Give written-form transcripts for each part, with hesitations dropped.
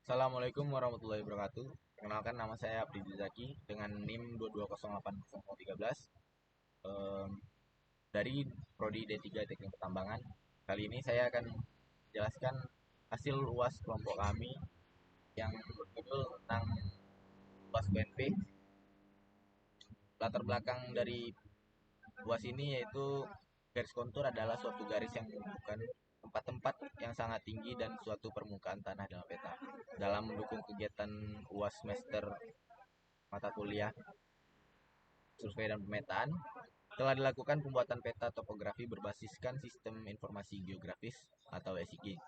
Assalamualaikum warahmatullahi wabarakatuh. Perkenalkan, nama saya Abdi Zaki dengan NIM 2208013 em, dari Prodi D3 Teknik Pertambangan. Kali ini saya akan menjelaskan hasil UAS kelompok kami yang berjudul tentang UAS UNP. Latar belakang dari UAS ini yaitu garis kontur adalah suatu garis yang menunjukkan tempat-tempat yang sangat tinggi dan suatu permukaan tanah dalam peta. Dalam mendukung kegiatan UAS semester mata kuliah survei dan pemetaan, telah dilakukan pembuatan peta topografi berbasiskan sistem informasi geografis atau SIG.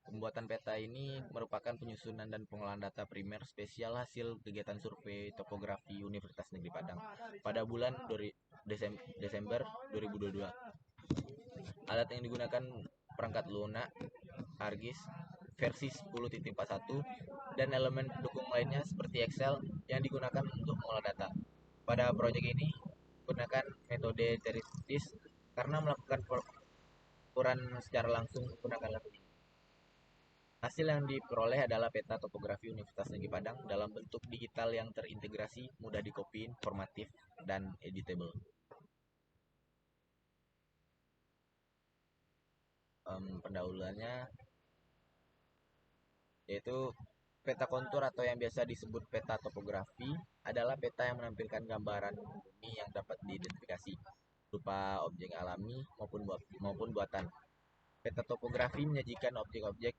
Pembuatan peta ini merupakan penyusunan dan pengolahan data primer spesial hasil kegiatan survei topografi Universitas Negeri Padang pada bulan Desember 2022. Alat yang digunakan perangkat lunak ArcGIS versi 10.41 dan elemen pendukung lainnya seperti Excel yang digunakan untuk mengolah data. Pada proyek ini menggunakan metode teoritis karena melakukan pengukuran secara langsung menggunakan leveling. Hasil yang diperoleh adalah peta topografi Universitas Negeri Padang dalam bentuk digital yang terintegrasi, mudah dikopi, informatif, dan editable. Pendahuluannya yaitu peta kontur atau yang biasa disebut peta topografi adalah peta yang menampilkan gambaran bumi yang dapat diidentifikasi berupa objek alami maupun buatan. Peta topografi menyajikan objek-objek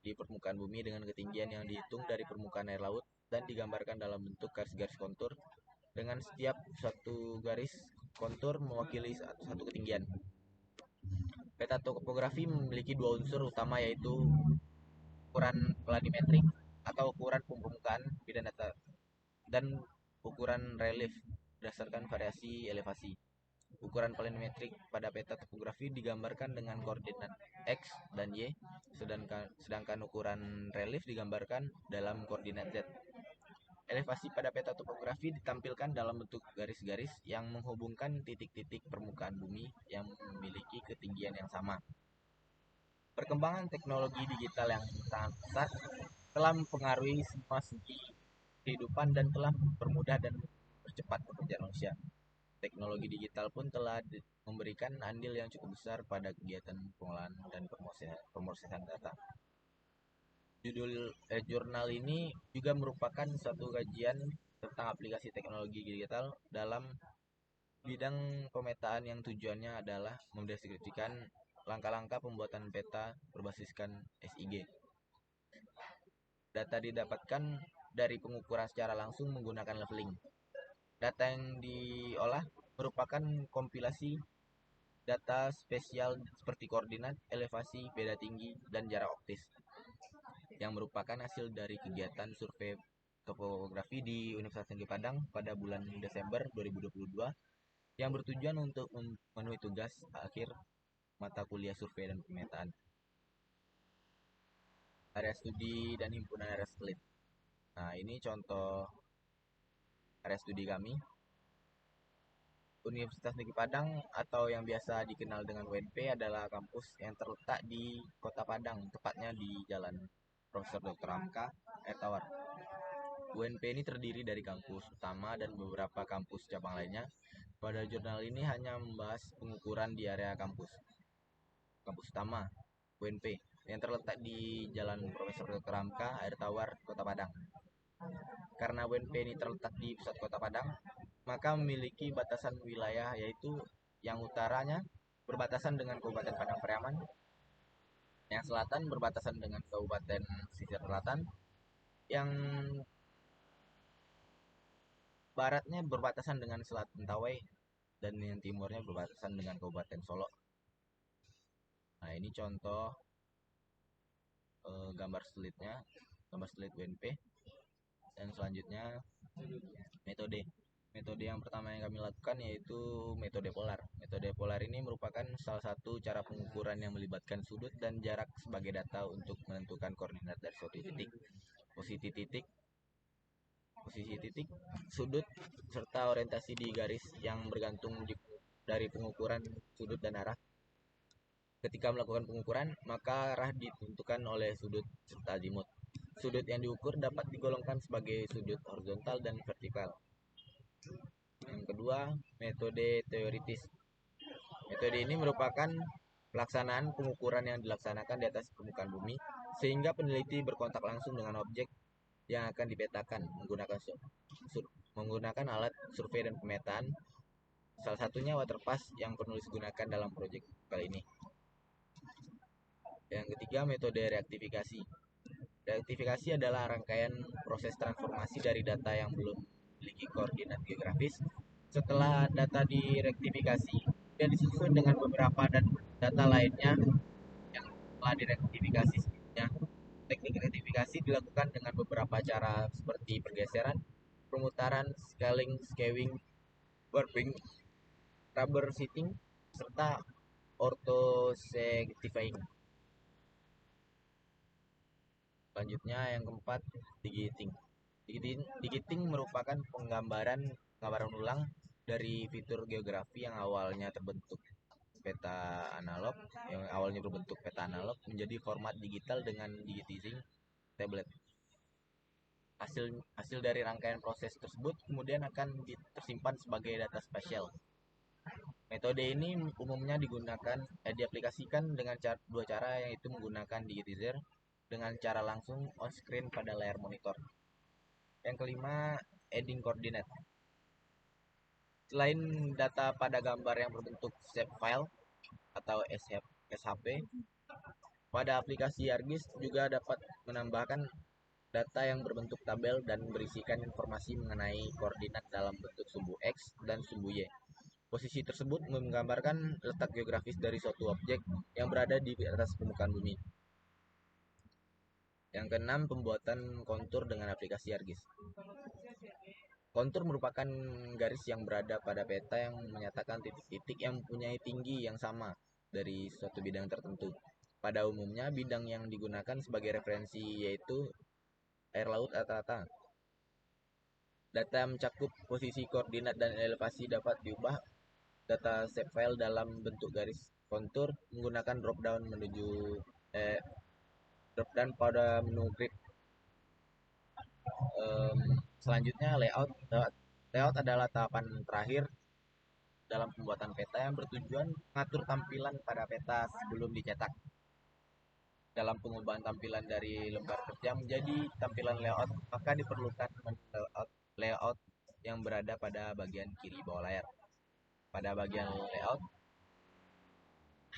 di permukaan bumi dengan ketinggian yang dihitung dari permukaan air laut dan digambarkan dalam bentuk garis-garis kontur dengan setiap satu garis kontur mewakili satu ketinggian. Peta topografi memiliki dua unsur utama yaitu ukuran planimetrik atau ukuran permukaan bidang data dan ukuran relief berdasarkan variasi elevasi. Ukuran planimetrik pada peta topografi digambarkan dengan koordinat X dan Y, sedangkan ukuran relief digambarkan dalam koordinat Z. Elevasi pada peta topografi ditampilkan dalam bentuk garis-garis yang menghubungkan titik-titik permukaan bumi yang memiliki ketinggian yang sama. Perkembangan teknologi digital yang sangat pesat telah mempengaruhi semua segi kehidupan dan telah mempermudah dan percepat pekerjaan manusia. Teknologi digital pun telah memberikan andil yang cukup besar pada kegiatan pengolahan dan pemrosesan data. Jurnal ini juga merupakan suatu kajian tentang aplikasi teknologi digital dalam bidang pemetaan yang tujuannya adalah mendeskripsikan langkah-langkah pembuatan peta berbasiskan SIG. Data didapatkan dari pengukuran secara langsung menggunakan leveling. Data yang diolah merupakan kompilasi data spesial seperti koordinat, elevasi, beda tinggi, dan jarak optis yang merupakan hasil dari kegiatan survei topografi di Universitas Negeri Padang pada bulan Desember 2022 yang bertujuan untuk memenuhi tugas akhir mata kuliah survei dan pemetaan. Area studi dan himpunan area satelit. Nah, ini contoh area studi kami. Universitas Negeri Padang atau yang biasa dikenal dengan UNP adalah kampus yang terletak di Kota Padang, tepatnya di Jalan Profesor Dr. Hamka, Air Tawar. UNP ini terdiri dari kampus utama dan beberapa kampus cabang lainnya. Pada jurnal ini hanya membahas pengukuran di area kampus. Kampus utama, UNP, yang terletak di Jalan Profesor Dr. Hamka, Air Tawar, Kota Padang. Karena UNP ini terletak di pusat Kota Padang, maka memiliki batasan wilayah yaitu yang utaranya berbatasan dengan Kabupaten Padang Pariaman, yang selatan berbatasan dengan Kabupaten Pesisir Selatan, yang baratnya berbatasan dengan Selat Mentawai, dan yang timurnya berbatasan dengan Kabupaten Solok. Nah, ini contoh gambar satelit UNP. Dan selanjutnya metode. Metode yang pertama yang kami lakukan yaitu metode polar. Metode polar ini merupakan salah satu cara pengukuran yang melibatkan sudut dan jarak sebagai data untuk menentukan koordinat dari suatu titik, posisi titik, sudut, serta orientasi di garis yang bergantung dari pengukuran sudut dan arah. Ketika melakukan pengukuran, maka arah ditentukan oleh sudut serta azimut. Sudut yang diukur dapat digolongkan sebagai sudut horizontal dan vertikal. Yang kedua, metode teoritis. Metode ini merupakan pelaksanaan pengukuran yang dilaksanakan di atas permukaan bumi, sehingga peneliti berkontak langsung dengan objek yang akan dipetakan menggunakan alat survei dan pemetaan. Salah satunya waterpass yang penulis gunakan dalam proyek kali ini. Yang ketiga, metode reaktifikasi. Reaktifikasi adalah rangkaian proses transformasi dari data yang belum memiliki koordinat geografis. Setelah data direktifikasi dan disusun dengan beberapa data lainnya yang telah direktifikasi sebelumnya. Teknik rektifikasi dilakukan dengan beberapa cara seperti pergeseran, pemutaran, scaling, skewing, warping, rubber seating, serta orthosegmentifying. Selanjutnya yang keempat, digiting. Digiting merupakan penggambaran ulang dari fitur geografi yang awalnya berbentuk peta analog menjadi format digital dengan digitizing tablet. Hasil dari rangkaian proses tersebut kemudian akan tersimpan sebagai data spasial. Metode ini umumnya diaplikasikan dengan dua cara, yaitu menggunakan digitizer dengan cara langsung on screen pada layar monitor. Yang kelima, adding coordinate. Selain data pada gambar yang berbentuk shapefile atau SHP, pada aplikasi ArcGIS juga dapat menambahkan data yang berbentuk tabel dan berisikan informasi mengenai koordinat dalam bentuk sumbu X dan sumbu Y. Posisi tersebut menggambarkan letak geografis dari suatu objek yang berada di atas permukaan bumi. Yang keenam, pembuatan kontur dengan aplikasi ArcGIS. Kontur merupakan garis yang berada pada peta yang menyatakan titik-titik yang mempunyai tinggi yang sama dari suatu bidang tertentu. Pada umumnya, bidang yang digunakan sebagai referensi yaitu air laut rata-rata. Data mencakup posisi, koordinat, dan elevasi dapat diubah data shapefile dalam bentuk garis kontur menggunakan drop down pada menu grid. Selanjutnya, layout. Layout adalah tahapan terakhir dalam pembuatan peta yang bertujuan mengatur tampilan pada peta sebelum dicetak. Dalam pengubahan tampilan dari lembar kerja menjadi tampilan layout, maka diperlukan layout yang berada pada bagian kiri bawah layar. Pada bagian layout,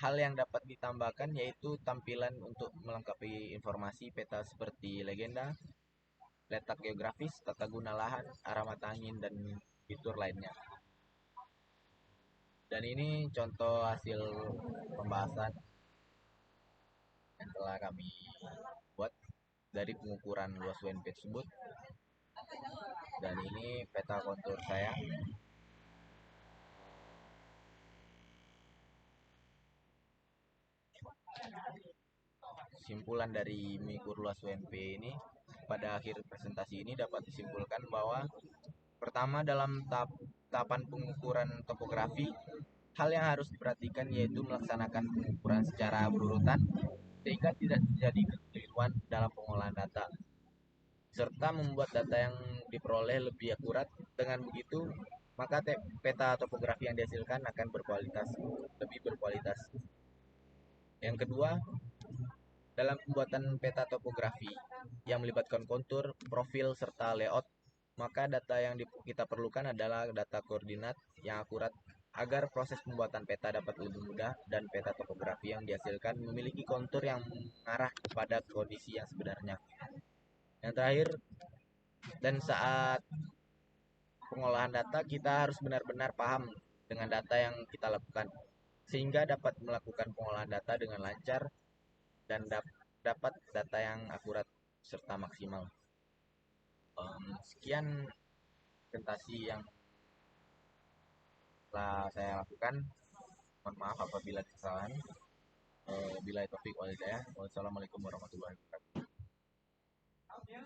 hal yang dapat ditambahkan yaitu tampilan untuk melengkapi informasi peta seperti legenda, letak geografis, tata guna lahan, arah mata angin, dan fitur lainnya. Dan ini contoh hasil pembahasan yang telah kami buat dari pengukuran luas WNP tersebut. Dan ini peta kontur saya. Kesimpulan dari mengukur luas WNP ini, pada akhir presentasi ini dapat disimpulkan bahwa pertama, dalam tahapan pengukuran topografi, hal yang harus diperhatikan yaitu melaksanakan pengukuran secara berurutan sehingga tidak terjadi kekeliruan dalam pengolahan data, serta membuat data yang diperoleh lebih akurat. Dengan begitu, maka peta topografi yang dihasilkan akan lebih berkualitas. Yang kedua, dalam pembuatan peta topografi yang melibatkan kontur, profil, serta layout, maka data yang kita perlukan adalah data koordinat yang akurat agar proses pembuatan peta dapat lebih mudah dan peta topografi yang dihasilkan memiliki kontur yang mengarah kepada kondisi yang sebenarnya. Yang terakhir, dan saat pengolahan data kita harus benar-benar paham dengan data yang kita lakukan sehingga dapat melakukan pengolahan data dengan lancar dan dapat data yang akurat serta maksimal. Sekian presentasi yang telah saya lakukan. Mohon maaf apabila kesalahan. Bila topik walidaya. Wassalamualaikum warahmatullahi wabarakatuh.